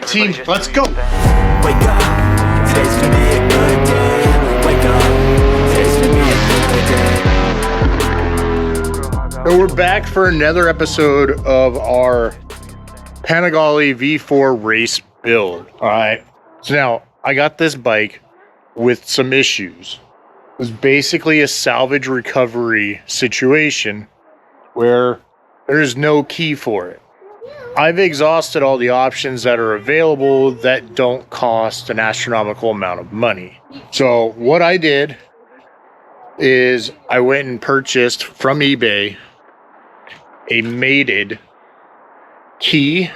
Team, let's go. Wake up, today's gonna be a good day. Wake up, today's gonna be a good day. So we're back for another episode of our Panigale V4 race build. All right. So now I got this bike with some issues. It was basically a salvage recovery situation where there's no key for it. I've exhausted all the options that are available that don't cost an astronomical amount of money. So what I did is I went and purchased from eBay a mated key,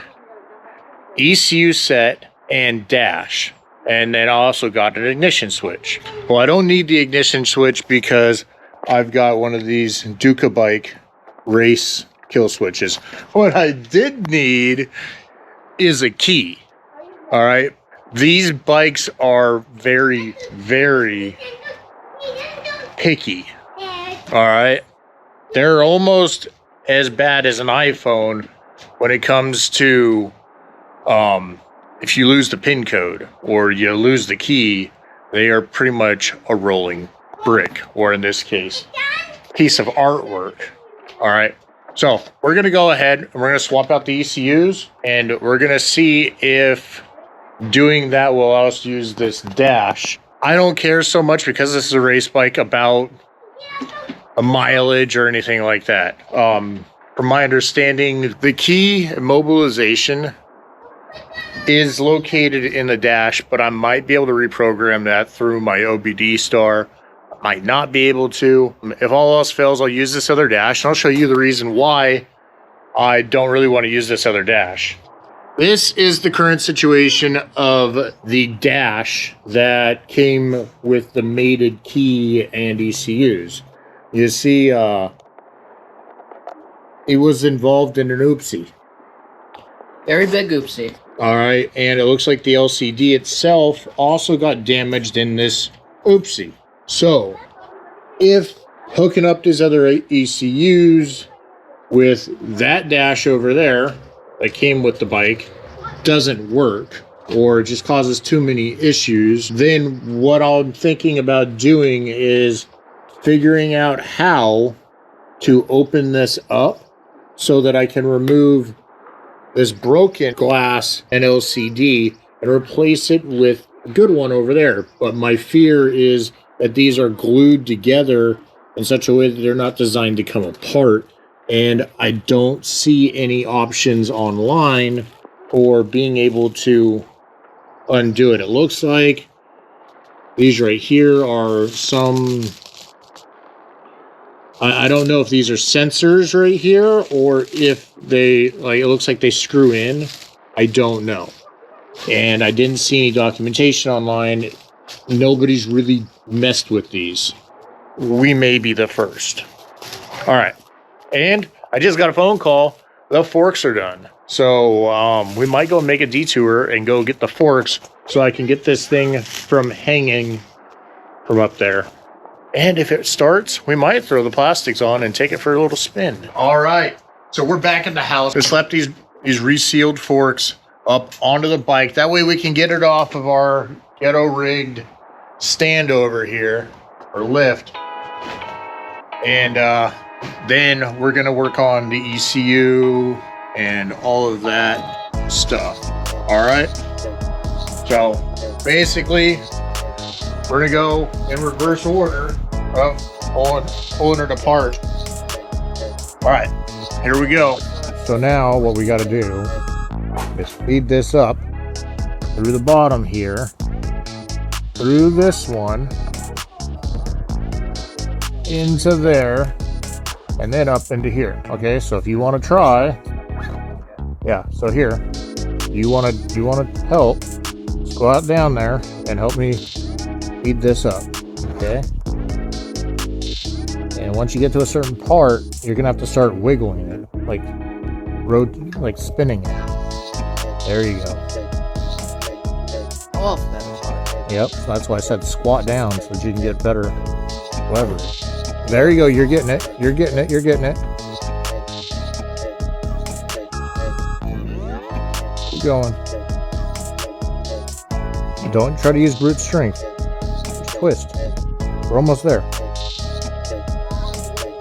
ECU set, and dash. And then I also got an ignition switch. Well, I don't need the ignition switch because I've got one of these Ducati bike race kill switches. What I did need is a key. All right. These bikes are very, very picky. All right. They're almost as bad as an iPhone when it comes to if you lose the PIN code or you lose the key, they are pretty much a rolling brick, or in this case, piece of artwork. All right. So we're going to go ahead and we're going to swap out the ECUs, and we're going to see if doing that will allow us to use this dash. I don't care so much because this is a race bike about a mileage or anything like that. From my understanding, the key immobilization is located in the dash, but I might be able to reprogram that through my OBD star. Might not be able to. If all else fails, I'll use this other dash, and I'll show you the reason why I don't really want to use this other dash. This is the current situation of the dash that came with the mated key and ECUs. You see, it was involved in an oopsie. Very big oopsie. All right, and it looks like the LCD itself also got damaged in this oopsie. So, if hooking up these other ECUs with that dash over there that came with the bike doesn't work, or just causes too many issues, then what I'm thinking about doing is figuring out how to open this up so that I can remove this broken glass and LCD and replace it with a good one over there. But my fear is that these are glued together in such a way that they're not designed to come apart. And I don't see any options online for being able to undo it. It looks like these right here are some... I don't know if these are sensors right here or if they, like, it looks like they screw in. I don't know. And I didn't see any documentation online. Nobody's really messed with these. We may be the first. All right. And I just got a phone call. The forks are done. So we might go make a detour and go get the forks so I can get this thing from hanging from up there. And if it starts, we might throw the plastics on and take it for a little spin. All right. So we're back at the house. We slapped these resealed forks up onto the bike. That way we can get it off of our ghetto rigged stand over here, or lift. And then we're going to work on the ECU and all of that stuff. All right. So basically, we're going to go in reverse order of pulling it apart. All right, here we go. So now what we got to do is feed this up through the bottom here, through this one, into there, and then up into here. Okay, so if you want to try, yeah, so here, you want to help, just go out down there and help me feed this up. Okay, and once you get to a certain part, you're gonna have to start wiggling it, like spinning it. There you go. Oh, that was hard. Yep, so that's why I said squat down so that you can get better leverage. There you go, you're getting it. You're getting it, you're getting it. Keep going. Don't try to use brute strength. Just twist. We're almost there.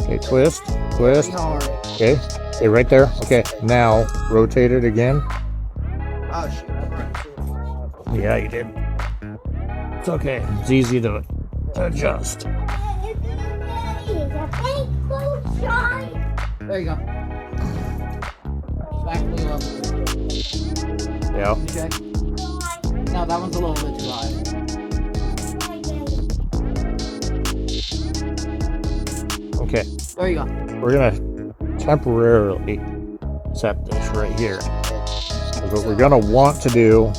Okay, twist, twist. Okay, okay, right there. Okay, now rotate it again. Oh shit. Yeah, you did. It's okay. It's easy to adjust. There you go. Back wheel up. Yeah. Okay. No, that one's a little bit too high. Okay. There you go. We're gonna temporarily set this right here. What we're gonna want to do,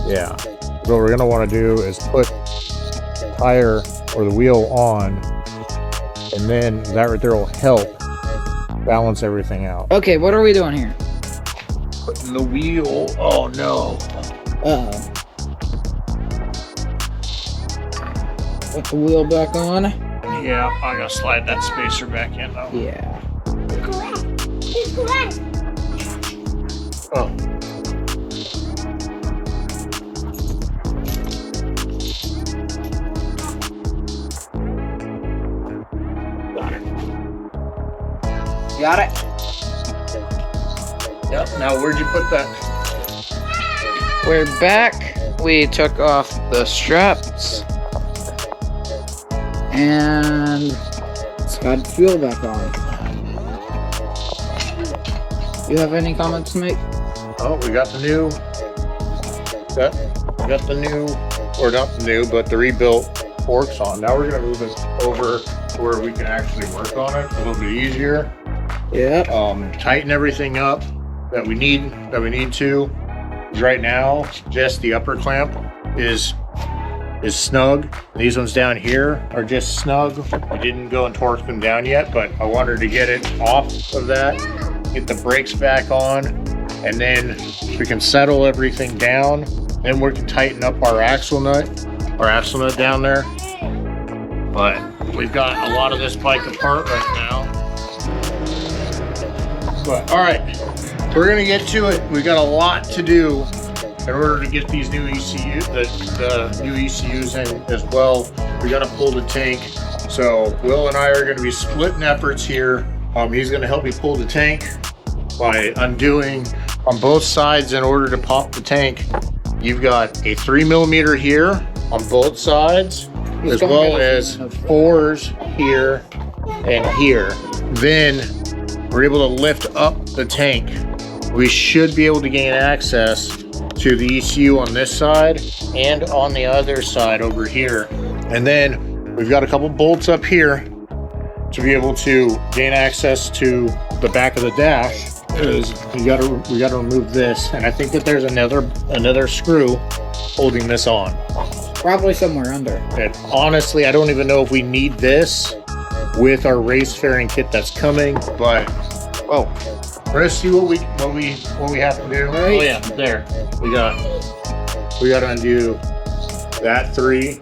yeah, what we're gonna want to do is put the tire or the wheel on, and then that right there will help balance everything out. Okay, what are we doing here? Putting the wheel. Oh no. Uh-oh. Put the wheel back on. Yeah, I gotta slide that spacer back in though. Yeah. Oh. Got it. Got it? Yep. Now where'd you put that? We're back. We took off the straps. And it's got fuel back on. You have any comments to make? Oh, we got the new. We got the new, or not the new, but the rebuilt forks on. Now we're gonna move it over to where we can actually work on it a little bit easier. Yep. Tighten everything up that we need to. Right now, just the upper clamp is snug. These ones down here are just snug. We didn't go and torque them down yet, but I wanted to get it off of that, get the brakes back on, and then we can settle everything down. Then we can tighten up our axle nut down there. But we've got a lot of this bike apart right now. But all right, we're gonna get to it. We got a lot to do in order to get these new ECUs, the new ECUs in as well. We got to pull the tank. So Will and I are going to be splitting efforts here. He's going to help me pull the tank by undoing on both sides in order to pop the tank. You've got a 3mm here on both sides, as well as 4s here and here. Then we're able to lift up the tank. We should be able to gain access to the ECU on this side and on the other side over here. And then we've got a couple bolts up here to be able to gain access to the back of the dash. Is we got to remove this, and I think that there's another screw holding this on. Probably somewhere under. And honestly, I don't even know if we need this with our race fairing kit that's coming, but well, let's see what we have to do. Right. Oh yeah, there. We got to undo that 3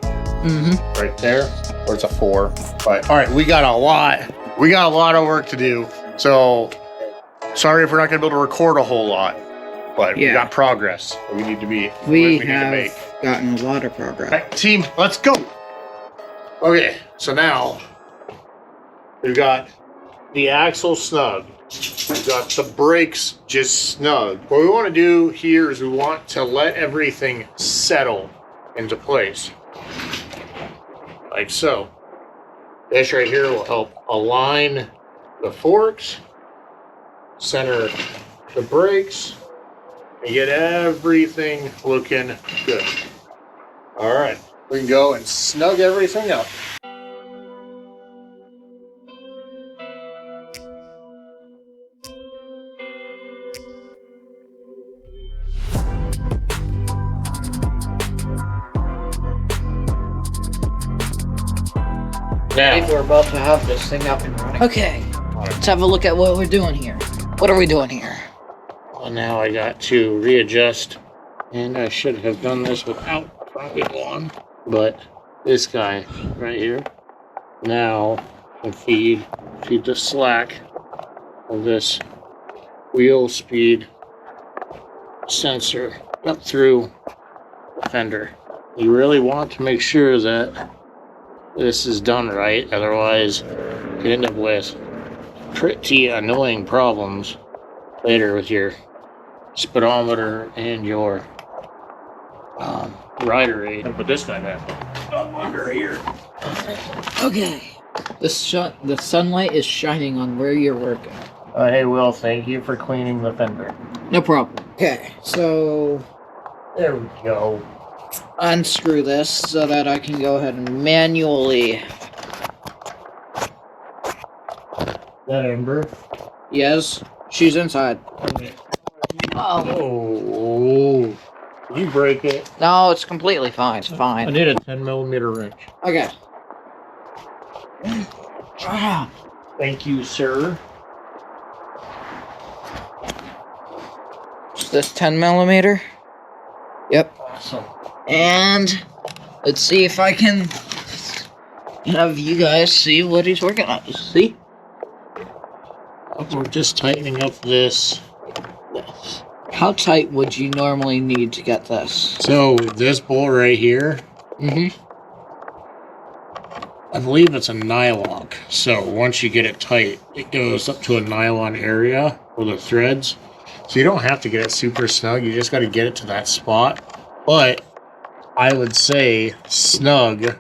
right there, or it's a 4. But all right, we got a lot of work to do. So sorry if we're not gonna be able to record a whole lot, but we got progress that we need to be. We need have to make. gotten a lot of progress. All right, team, let's go. Okay, so now we've got the axle snug. We've got the brakes just snug. What we want to do here is we want to let everything settle into place. Like so. This right here will help align the forks, center the brakes, and get everything looking good. All right, we can go and snug everything up. I think we're about to have this thing up and running. Okay, let's have a look at what we're doing here. What are we doing here? Well, now I got to readjust And I should have done this without propping on, but this guy right here now can feed the slack of this wheel speed sensor up through the fender. You really want to make sure that this is done right, otherwise you end up with pretty annoying problems later with your speedometer and your rider aid. I'll put this guy back under here. Okay. The sunlight is shining on where you're working. Hey, Will, thank you for cleaning the fender. No problem. Okay, so There we go. unscrew this so that I can go ahead and manually. That Ember. Yes, she's inside. Oh. Oh, you break it. No, it's completely fine. It's I fine. need a 10mm wrench. Okay. Ah. Thank you, sir. Is this 10mm? Yep. Awesome. And let's see if I can have you guys see what he's working on. See? We're just tightening up this. How tight would you normally need to get this? So this bolt right here, Mm-hmm. I believe it's a nylon. So once you get it tight, it goes up to a nylon area with the threads. So you don't have to get it super snug. You just got to get it to that spot. But I would say snug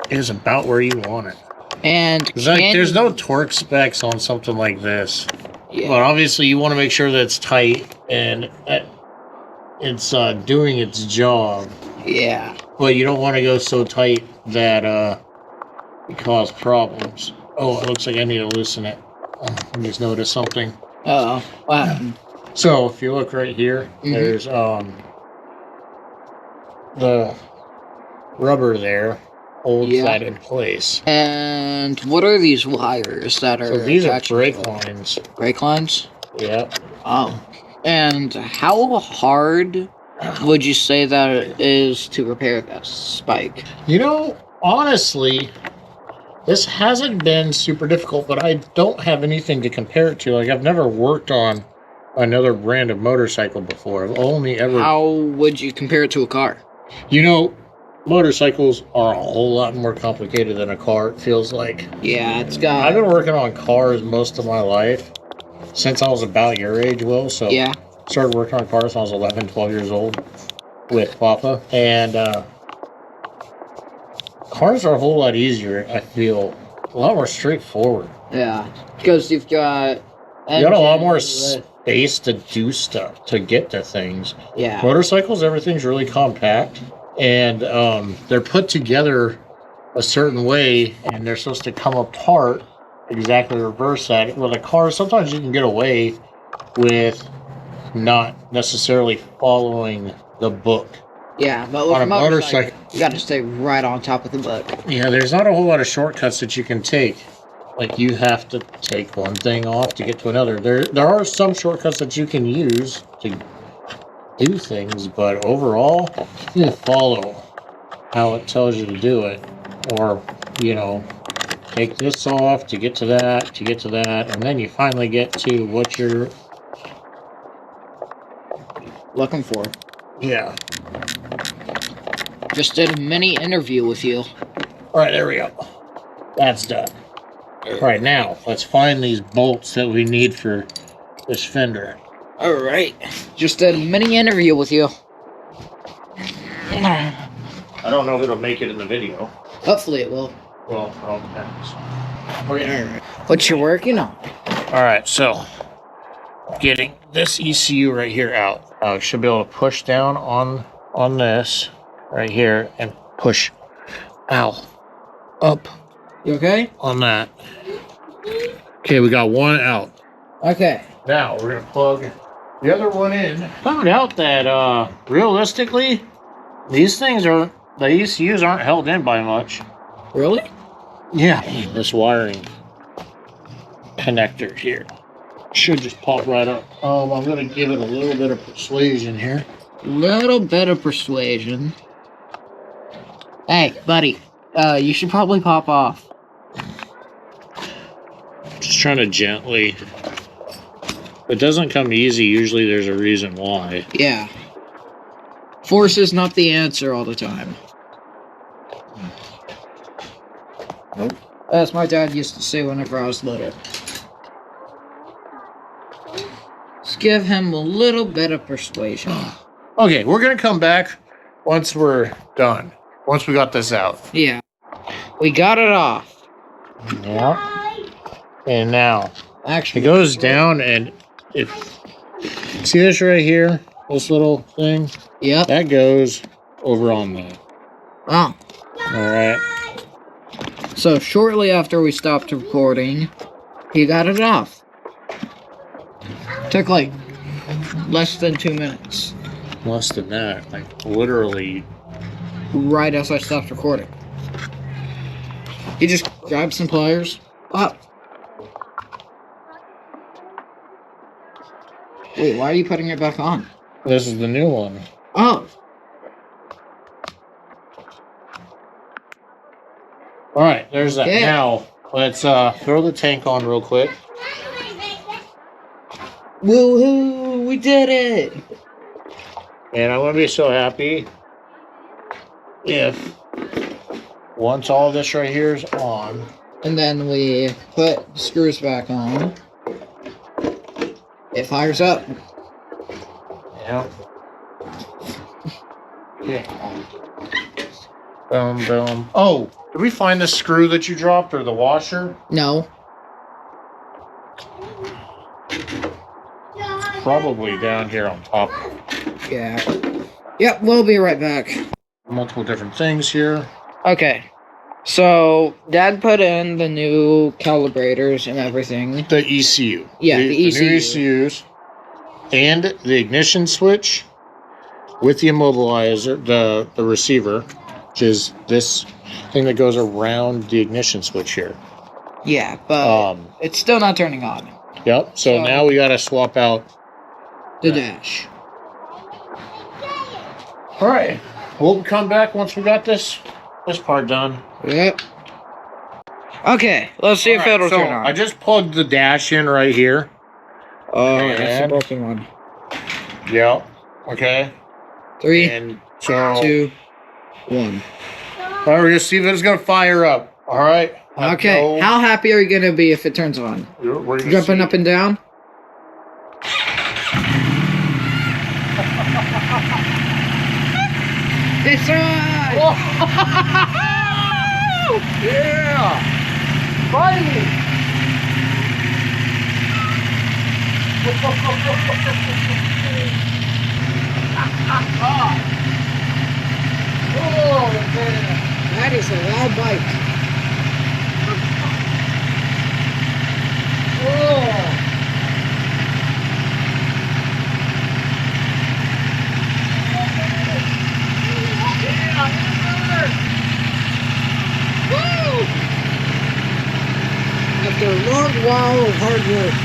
is about where you want it. And There's no torque specs on something like this. yeah. But obviously you want to make sure that it's tight and it's doing its job. Yeah. But you don't want to go so tight that it cause problems. Oh, it looks like I need to loosen it. I just noticed something. Uh-oh. What happened? So if you look right here, there's the rubber there holds that in place. And what are these wires that are So these are attached to brake it? lines. Brake lines? Yep. Oh. And how hard would you say that it is to repair this spike? You know, honestly, this hasn't been super difficult, but I don't have anything to compare it to. Like, I've never worked on another brand of motorcycle before. I've only ever... How would you compare it to a car? You know, motorcycles are a whole lot more complicated than a car, it feels like. Yeah, it's got... I've been working on cars most of my life, since I was about your age, Will, so... Yeah. Started working on cars when I was 11, 12 years old with Papa, and cars are a whole lot easier, I feel. A lot more straightforward. Yeah. Because you've got... You got a lot more space to do stuff, to get to things. Yeah. Motorcycles, everything's really compact, and they're put together a certain way, and they're supposed to come apart exactly reverse that. With a car, sometimes you can get away with not necessarily following the book. Yeah, but with On a a motorcycle, you got to stay right on top of the book. Yeah, there's not a whole lot of shortcuts that you can take. Like, you have to take one thing off to get to another. There are some shortcuts that you can use to do things, but overall, you follow how it tells you to do it. Or, you know, take this off to get to that, and then you finally get to what you're Looking for. Yeah. Just did a mini interview with you. Alright, there we go. That's done. Alright, now, let's find these bolts that we need for this fender. Alright. Just did a mini interview with you. I don't know if it'll make it in the video. Hopefully it will. Well, it all depends. Okay. What you working on? Alright, so getting this ECU right here out. I should be able to push down on this right here and push up You okay? on that. Okay, we got one out. Okay. Now we're gonna plug the other one in. Found out that realistically, the ECUs aren't held in by much. Really? Yeah. This wiring connector here. Should just pop right up. I'm gonna give it a little bit of persuasion here. Little bit of persuasion. Hey, buddy. You should probably pop off. Just trying to gently. If it doesn't come easy, usually there's a reason why. Yeah. Force is not the answer all the time. Nope. As my dad used to say whenever I was little. Just give him a little bit of persuasion. Okay, we're gonna come back once we're done. Once we got this out. Yeah. We got it off. Yeah. And now Actually, it goes down, and if see this right here, this little thing, yep. that goes over on that. Oh. All right. So shortly after we stopped recording, he got it off. Took like less than 2 minutes. Less than that, like literally. Right as I stopped recording. He just grabbed some pliers. Up. Wait, why are you putting it back on? This is the new one. Oh. All right, there's that. Yeah. Now let's throw the tank on real quick. Woohoo! We did it! And I'm gonna be so happy if once all this right here is on. And then we put screws back on. It fires up. Yeah. Okay. Boom, boom. Oh, did we find the screw that you dropped or the washer? No. Probably down here on top. Yeah. Yep, we'll be right back. Multiple different things here. Okay. So, Dad put in the new calibrators and everything. The ECU. Yeah, the ECU. new ECUs. And the ignition switch with the immobilizer, the receiver, which is this thing that goes around the ignition switch here. Yeah, but it's still not turning on. Yep. So now we gotta swap out the dash. All right. We'll come back once we got this part done. Yep. Okay, let's see if it'll turn on. I just plugged the dash in right here. Oh, that's the broken one. Yep. Okay. 3, and so 2, 1. All right, we're gonna see if it's gonna fire up. All right. Okay. How happy are you gonna be if it turns on? We're Jumping up and down. It's on! Yeah! Finally! Oh, man. That is a loud bike. Oh. After a long while of hard work.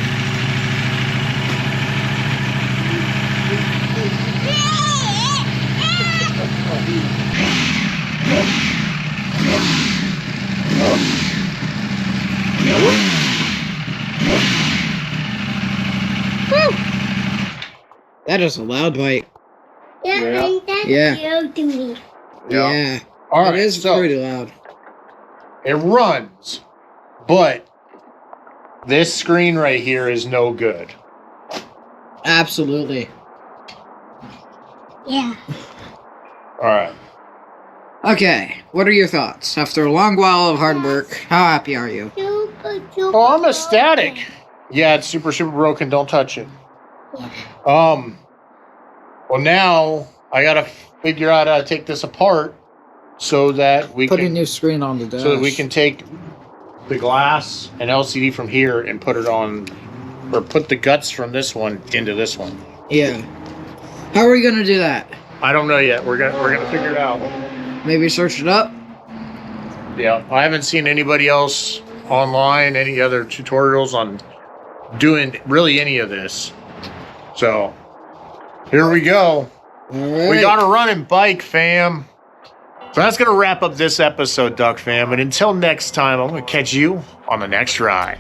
Woo! That is a loud bite. Yeah. Yeah. To me. Yeah. All right, It is so pretty loud. it runs, but this screen right here is no good. Absolutely. Yeah. All right. Okay, what are your thoughts? After a long while of hard work, how happy are you? Oh, I'm ecstatic. Yeah, it's super, super broken. Don't touch it. Well, now I gotta figure out how to take this apart so that we Put a can new screen on the dash. so that we can take the glass and LCD from here and put it on, or put the guts from this one into this one. Yeah. How are we gonna do that? I don't know yet. We're gonna figure it out. Maybe search it up? Yeah, I haven't seen anybody else online, any other tutorials on doing really any of this. So here we go. All We right. got a running bike, fam. So that's going to wrap up this episode, Duck fam. And until next time, I'm going to catch you on the next ride.